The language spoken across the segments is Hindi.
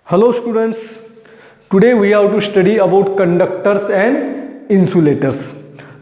Hello students, today we have to study about conductors and insulators.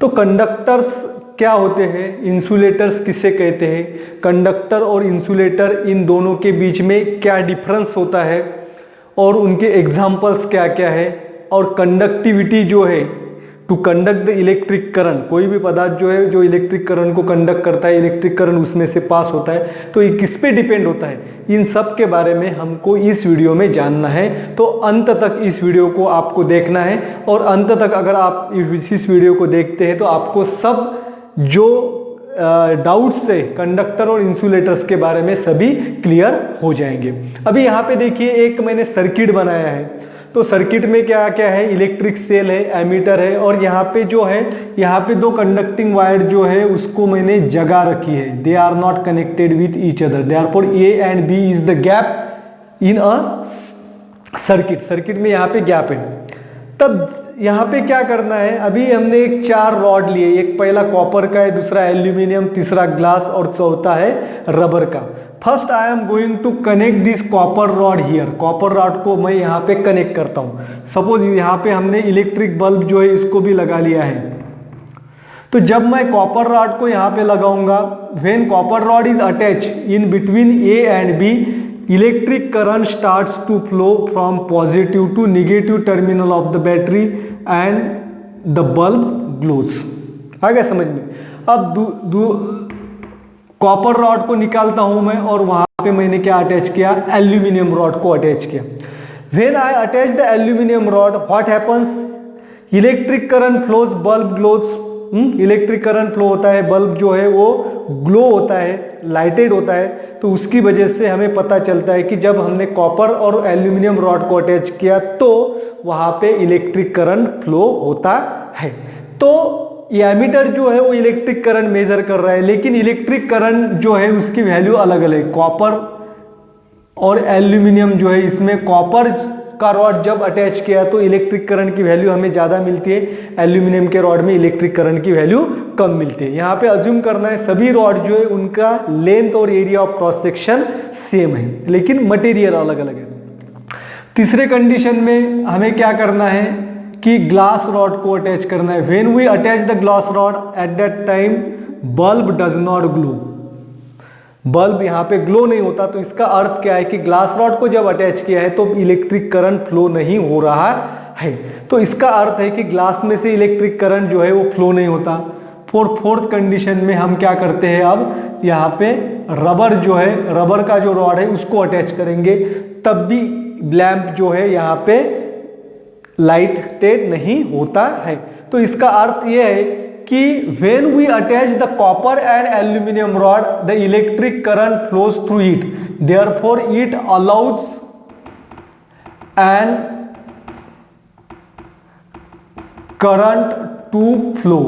तो कंडक्टर्स क्या होते हैं, इंसुलेटर्स किसे कहते हैं, कंडक्टर और इंसुलेटर इन दोनों के बीच में क्या डिफरेंस होता है और उनके एग्जाम्पल्स क्या क्या है, और कंडक्टिविटी जो है to conduct the electric current, कोई भी पदार्थ जो है जो इलेक्ट्रिक करंट को कंडक्ट करता है, इलेक्ट्रिक करंट उसमें से पास होता है, तो ये किस पे डिपेंड होता है, इन सब के बारे में हमको इस वीडियो में जानना है। तो अंत तक इस वीडियो को आपको देखना है, और अंत तक अगर आप इस वीडियो को देखते हैं तो आपको सब जो डाउट्स है कंडक्टर और इंसुलेटर्स के बारे में सभी क्लियर हो जाएंगे। अभी यहाँ पे देखिए एक मैंने सर्किट बनाया है, तो सर्किट में क्या क्या है, इलेक्ट्रिक सेल है, एमीटर है, और यहाँ पे जो है यहाँ पे दो कंडक्टिंग वायर जो है उसको मैंने जगह रखी है, they are not connected with each other, therefore a and b is the gap in a circuit में यहाँ पे गैप है। तब यहाँ पे क्या करना है, अभी हमने एक 4 रॉड लिए, एक पहला कॉपर का है, दूसरा एल्यूमिनियम, तीसरा ग्लास और चौथा है रबर का। First I am going to connect this copper rod here, copper rod को मैं यहाँ पे कनेक्ट करता हूँ। सपोज यहाँ पे हमने इलेक्ट्रिक बल्ब जो है इसको भी लगा लिया है, तो जब मैं कॉपर रॉड को यहाँ पे लगाऊंगा, when copper rod is attach in between A and B, electric current starts to flow from positive to negative terminal of the battery and the bulb glows. आ गया समझ में। अब कॉपर रॉड को निकालता हूं मैं, और वहां पे मैंने क्या अटैच किया, एल्यूमिनियम रॉड को अटैच किया। When I attach the aluminium rod, what happens, electric current flows, bulb glows. Electric current flow होता है, बल्ब जो है वो ग्लो होता है, लाइटेड होता है। तो उसकी वजह से हमें पता चलता है कि जब हमने कॉपर और एल्यूमिनियम रॉड को अटैच किया तो वहां पे इलेक्ट्रिक करंट फ्लो होता है। तो ये एमीटर जो है वो इलेक्ट्रिक करंट मेजर कर रहा है, लेकिन इलेक्ट्रिक करंट जो है उसकी वैल्यू अलग अलग, कॉपर और एल्यूमिनियम जो है, इसमें कॉपर का रॉड जब अटैच किया तो इलेक्ट्रिक करंट की वैल्यू हमें ज्यादा मिलती है, एल्यूमिनियम के रॉड में इलेक्ट्रिक करंट की वैल्यू कम मिलती है। यहाँ पे अज्यूम करना है सभी रॉड जो है उनका लेंथ और area of cross section same है, लेकिन मटेरियल अलग अलग है। तीसरे कंडीशन में हमें क्या करना है कि ग्लास रॉड को अटैच करना है। When we attach the glass rod at that time bulb does not glow, bulb यहाँ पे ग्लो नहीं होता। तो इसका अर्थ क्या है कि ग्लास रॉड को जब अटैच किया है तो इलेक्ट्रिक करंट फ्लो नहीं हो रहा है। तो इसका अर्थ है कि ग्लास में से इलेक्ट्रिक करंट जो है वो फ्लो नहीं होता। फोर्थ कंडीशन में हम क्या करते हैं, अब यहाँ पे रबर जो है, रबर का जो रॉड है उसको अटैच करेंगे, तब भी लैंप जो है यहाँ पे लाइटेड नहीं होता है। तो इसका अर्थ यह है कि when we attach the copper and aluminum rod, the electric current flows through it, therefore it allows an current to flow।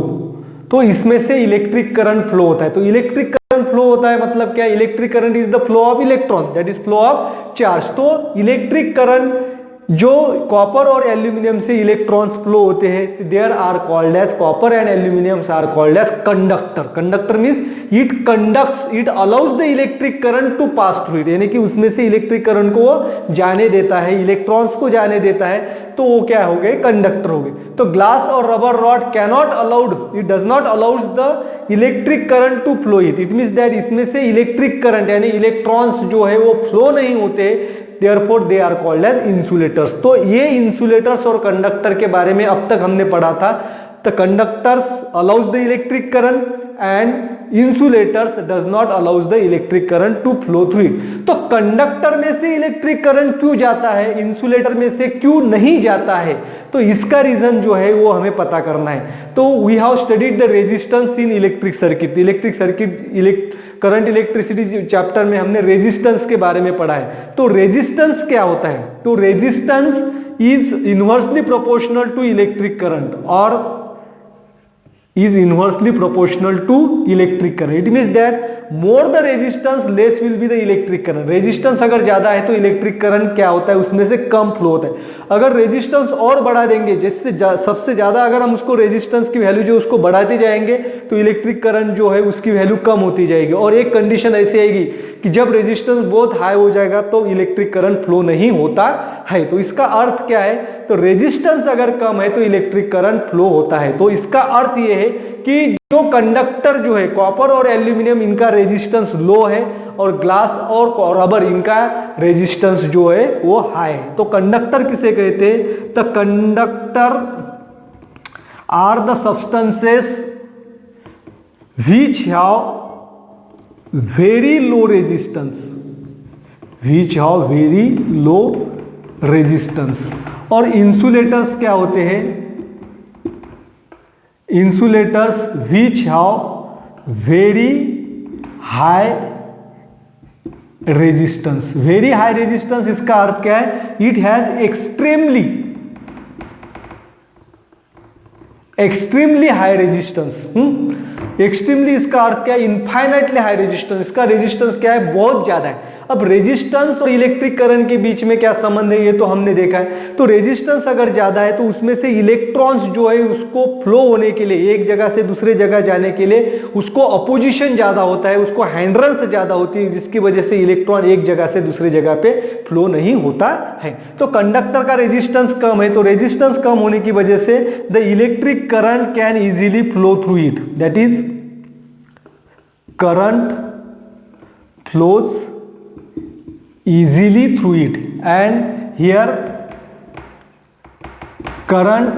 तो इसमें से इलेक्ट्रिक करंट फ्लो होता है। तो इलेक्ट्रिक करंट फ्लो होता है मतलब क्या, electric current is the flow of electron, that is flow of charge. तो इलेक्ट्रिक करंट जो कॉपर और एल्यूमिनियम से इलेक्ट्रॉन्स फ्लो होते हैं, there are called as, copper and aluminium are called as conductor. Conductor means it conducts, it allows the electric current to pass through it, यानी कि उसमें से इलेक्ट्रिक करंट को जाने देता है, इलेक्ट्रॉन्स को जाने देता है, तो वो क्या हो गए, कंडक्टर हो गए। तो ग्लास और rubber rod cannot allowed, it does not allows the electric current to flow it means that इसमें से इलेक्ट्रिक करंट यानी इलेक्ट्रॉन्स जो है वो फ्लो नहीं होते, therefore they are called as insulators। तो ये इंसुलेटर्स और कंडक्टर के बारे में अब तक हमने पढ़ा था। तो conductors allows the electric current and insulators does not allows the electric current to flow through it. तो कंडक्टर में से इलेक्ट्रिक करंट क्यों जाता है, इंसुलेटर में से क्यों नहीं जाता है, तो इसका रीजन जो है वो हमें पता करना है। तो we have studied the resistance in electric circuit, electric circuit current electricity chapter में हमने रेजिस्टेंस के बारे में पढ़ा है। तो रेजिस्टेंस क्या होता है, तो resistance is inversely proportional to electric current और is inversely proportional to electric current. It means that more the resistance less will be the electric current. Resistance अगर ज्यादा है तो इलेक्ट्रिक करंट क्या होता है, उसमें से कम फ्लो होता है। अगर रेजिस्टेंस और बढ़ा देंगे, जिससे सबसे ज्यादा अगर हम उसको रेजिस्टेंस की वैल्यू जो उसको बढ़ाते जाएंगे तो इलेक्ट्रिक करंट जो है उसकी वैल्यू कम होती जाएगी। और एक कंडीशन ऐसी आएगी कि जब रेजिस्टेंस बहुत हाई हो जाएगा तो इलेक्ट्रिक करंट फ्लो नहीं होता है। तो इसका अर्थ क्या है, तो रेजिस्टेंस अगर कम है तो इलेक्ट्रिक करंट फ्लो होता है। तो इसका अर्थ यह है कि जो कंडक्टर जो है कॉपर और एल्यूमिनियम इनका रेजिस्टेंस लो है और ग्लास और रबर इनका रेजिस्टेंस जो है वो हाई है। तो कंडक्टर किसे कहते हैं, तो conductor are the substances which have very low resistance, which have very low resistance। और इंसुलेटर्स क्या होते हैं, insulators which have very high resistance। very high resistance इसका अर्थ क्या है, it has extremely high resistance। Extremely इसका अर्थ क्या है, इनफाइनाइटली हाई रेजिस्टेंस, इसका रेजिस्टेंस क्या है, बहुत ज्यादा है। अब रेजिस्टेंस और इलेक्ट्रिक करंट के बीच में क्या संबंध है ये तो हमने देखा है। तो रेजिस्टेंस अगर ज्यादा है तो उसमें से इलेक्ट्रॉन्स जो है उसको फ्लो होने के लिए, एक जगह से दूसरे जगह जाने के लिए उसको अपोजिशन ज्यादा होता है, उसको हैंड्रेंस ज्यादा होती है, जिसकी वजह से इलेक्ट्रॉन एक जगह से दूसरे जगह पे फ्लो नहीं होता है। तो कंडक्टर का रेजिस्टेंस कम है, तो रेजिस्टेंस कम होने की वजह से the electric current can easily flow through it, that is current flows easily through it, and here current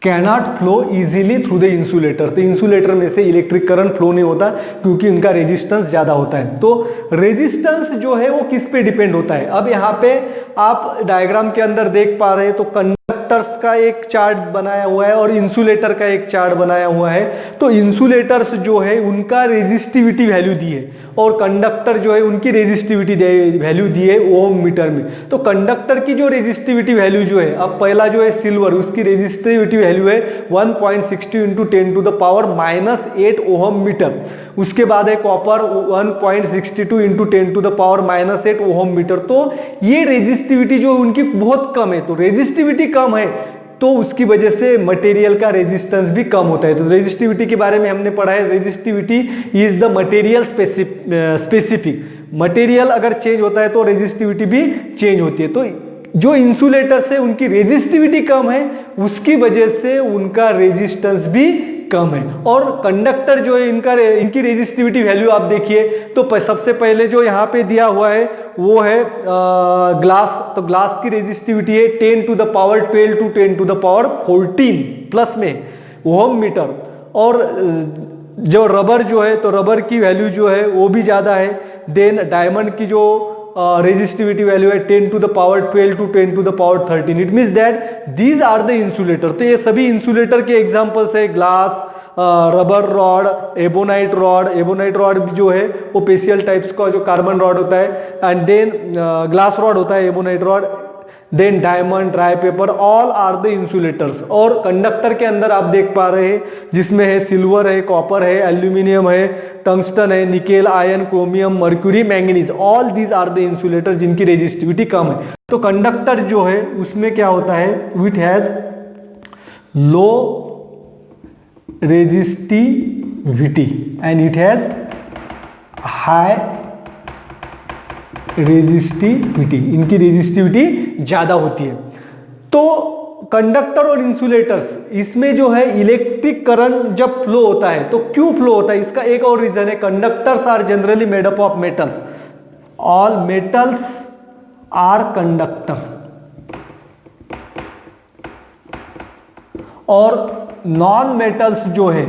cannot flow easily through the insulator। तो इंसुलेटर में से इलेक्ट्रिक करंट फ्लो नहीं होता क्योंकि इनका रेजिस्टेंस ज्यादा होता है। तो रेजिस्टेंस जो है वो किस पे डिपेंड होता है, अब यहाँ पे आप डायग्राम के अंदर देख पा रहे हैं, तो कंडक्टर्स का एक चार्ट बनाया हुआ है और इंसुलेटर का एक चार्ट बनाया हुआ है। तो इंसुलेटर्स जो है उनका रेजिस्टिविटी वैल्यू दी है और कंडक्टर जो है उनकी रेजिस्टिविटी वैल्यू दी है ओम मीटर में। तो कंडक्टर की जो रेजिस्टिविटी वैल्यू जो है, अब पहला जो है सिल्वर, उसकी रेजिस्टिविटी वैल्यू है 1.62 into 10 to the power -8 ohm metre. उसके बाद है copper 1.62 into 10 to the power -8 ohm metre. तो ये रेजिस्टिविटी जो उनकी बहुत कम है, तो रेजिस्टिविटी कम है तो उसकी वजह से मटेरियल का रेजिस्टेंस भी कम होता है। तो रेजिस्टिविटी के बारे में हमने पढ़ा है, resistivity is the material specific, material अगर चेंज होता है तो रेजिस्टिविटी भी चेंज होती है। तो जो इंसुलेटर्स है उनकी रेजिस्टिविटी कम है, उसकी वजह से उनका रेजिस्टेंस भी कम है। और कंडक्टर जो है इनकी रेजिस्टिविटी वैल्यू आप देखिए, तो सबसे पहले जो यहाँ पे दिया हुआ है वो है ग्लास। तो ग्लास की रेजिस्टिविटी है 10 to the power 12 to 10 to the power 14 plus में ओहम मीटर। और जो रबर जो है, तो रबर की वैल्यू जो है वो भी ज्यादा है। देन डायमंड की जो रेजिस्टिविटी वैल्यू है 10 to the power 12 to 10 to the power 13। It means that these are the insulator. तो ये सभी इंसुलेटर के एग्जांपल्स है, glass, rubber rod, ebonite rod. Ebonite rod जो है वो पेशियल टाइप्स का जो कार्बन रॉड होता है, एंड देन ग्लास रॉड होता है ebonite rod, then diamond, dry paper, all are the insulators. और कंडक्टर के अंदर आप देख पा रहे हैं जिसमें है सिल्वर है, कॉपर है, एल्यूमिनियम है, टंगस्टन है, nickel, iron, chromium, mercury, manganese, all these are the insulator जिनकी रेजिस्टिविटी कम है। तो कंडक्टर जो है उसमें क्या होता है, it has low resistivity and it has high resistivity, इनकी रेजिस्टिविटी ज्यादा होती है। तो कंडक्टर और इंसुलेटर्स इसमें जो है इलेक्ट्रिक करंट जब फ्लो होता है तो क्यों फ्लो होता है, इसका एक और रीजन है, conductors are generally made up of metals, all metals are conductor. और नॉन मेटल्स जो है,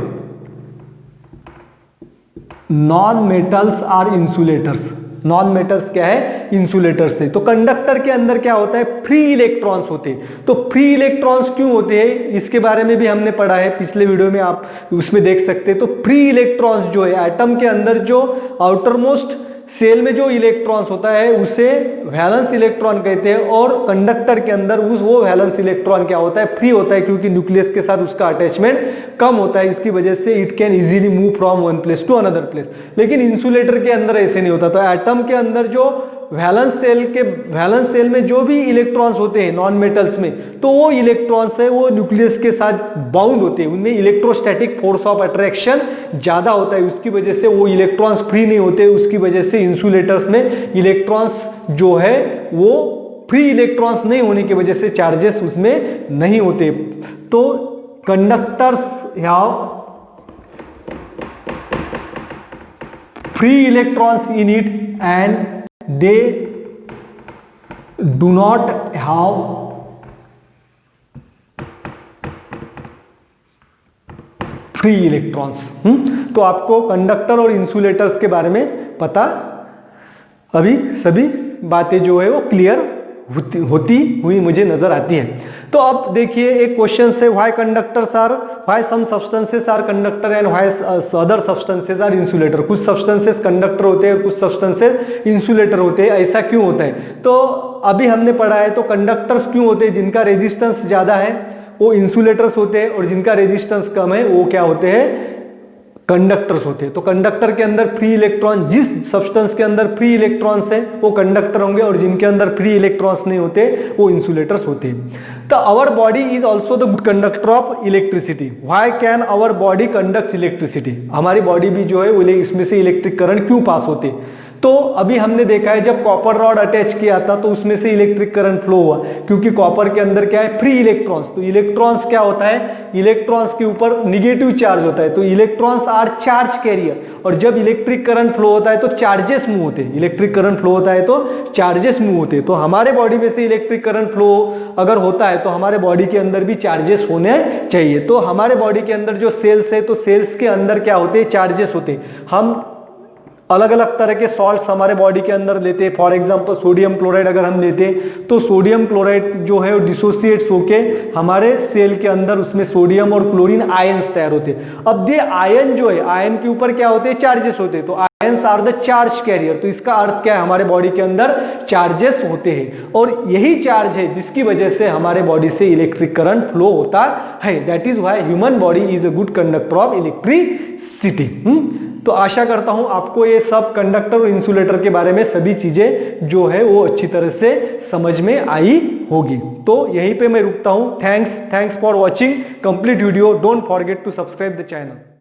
non metals are insulators. Non metals क्या है, इंसुलेटर्स है। तो कंडक्टर के अंदर क्या होता है, फ्री इलेक्ट्रॉन्स होते हैं। तो फ्री इलेक्ट्रॉन्स क्यों होते हैं इसके बारे में भी हमने पढ़ा है पिछले वीडियो में, आप उसमें देख सकते हैं। तो फ्री इलेक्ट्रॉन्स जो है एटम के अंदर जो आउटर मोस्ट सेल में जो इलेक्ट्रॉन्स होता है उसे वैलेंस इलेक्ट्रॉन कहते हैं। और कंडक्टर के अंदर वो वैलेंस इलेक्ट्रॉन क्या होता है, फ्री होता है, क्योंकि न्यूक्लियस के साथ उसका अटैचमेंट कम होता है। इसकी वजह से it can easily move from one place to another place. लेकिन इंसुलेटर के अंदर ऐसे नहीं होता। तो एटम के अंदर जो वैलेंस सेल में जो भी इलेक्ट्रॉन्स होते हैं नॉन मेटल्स में, तो वो इलेक्ट्रॉन्स है वो न्यूक्लियस के साथ बाउंड होते हैं, उनमें इलेक्ट्रोस्टैटिक फोर्स ऑफ अट्रैक्शन ज्यादा होता है, उसकी वजह से वो इलेक्ट्रॉन्स फ्री नहीं होते, उसकी वजह से इंसुलेटर्स में इलेक्ट्रॉन्स जो है वो फ्री इलेक्ट्रॉन्स नहीं होने की वजह से चार्जेस उसमें नहीं होते। तो conductors have free electrons in it and they do not have free electrons। तो आपको कंडक्टर और इंसुलेटर्स के बारे में पता, अभी सभी बातें जो है वो क्लियर होती हुई मुझे नजर आती है। तो अब देखिए एक क्वेश्चन से why conductors are, why some substances are conductor and why other substances are insulator. कुछ सब्सटेंसेस कंडक्टर होते हैं और कुछ सब्सटेंसेस इंसुलेटर होते हैं, ऐसा क्यों होता है? तो अभी हमने पढ़ा है, तो कंडक्टर्स क्यों होते हैं? जिनका रेजिस्टेंस ज्यादा है वो इंसुलेटर्स होते हैं, और जिनका रेजिस्टेंस कम है वो क्या होते हैं? कंडक्टर्स होते हैं। तो कंडक्टर के अंदर फ्री इलेक्ट्रॉन, जिस सब्सटेंस के अंदर फ्री इलेक्ट्रॉन्स है वो कंडक्टर होंगे, और जिनके अंदर फ्री इलेक्ट्रॉन्स नहीं होते वो इंसुलेटर्स होते हैं। तो our body is also the good conductor of electricity. Why can our body conduct electricity? हमारी बॉडी भी जो है वो इसमें से इलेक्ट्रिक करंट क्यों पास होते? तो अभी हमने देखा है जब कॉपर रॉड अटैच किया था तो उसमें से इलेक्ट्रिक करंट फ्लो हुआ, क्योंकि कॉपर के अंदर क्या है? Free electrons. तो इलेक्ट्रॉन्स क्या होता है? इलेक्ट्रॉन्स के ऊपर निगेटिव चार्ज होता है, तो इलेक्ट्रॉन्स आर चार्ज कैरियर, और जब इलेक्ट्रिक करंट फ्लो होता है तो चार्जेस मूव होते हैं। इलेक्ट्रिक करंट फ्लो होता है तो चार्जेस मूव होते हैं। तो हमारे बॉडी में से इलेक्ट्रिक करंट फ्लो अगर होता है तो हमारे बॉडी के अंदर भी चार्जेस होने चाहिए। तो हमारे बॉडी के अंदर जो सेल्स है, तो सेल्स के अंदर क्या होते हैं? चार्जेस होते हैं। हम अलग अलग तरह के सॉल्ट्स हमारे बॉडी के अंदर लेते हैं। फॉर एग्जांपल सोडियम क्लोराइड अगर हम लेते हैं तो सोडियम क्लोराइड जो है वो डिसोसिएट्स होके हमारे सेल के अंदर उसमें सोडियम और क्लोरीन आयंस तैयार होते हैं। अब ये आयन जो है, आयन के ऊपर क्या होते हैं? चार्जेस होते हैं। तो ions are the charge carrier. तो इसका अर्थ क्या है? हमारे बॉडी के अंदर चार्जेस होते हैं, और यही चार्ज है जिसकी वजह से हमारे बॉडी से इलेक्ट्रिक करंट फ्लो होता है। That is why human body is a good conductor of electricity. तो आशा करता हूं आपको ये सब कंडक्टर और इंसुलेटर के बारे में सभी चीजें जो है वो अच्छी तरह से समझ में आई होगी। तो यहीं पे मैं रुकता हूं। Thanks for watching complete video. Don't forget to subscribe the channel.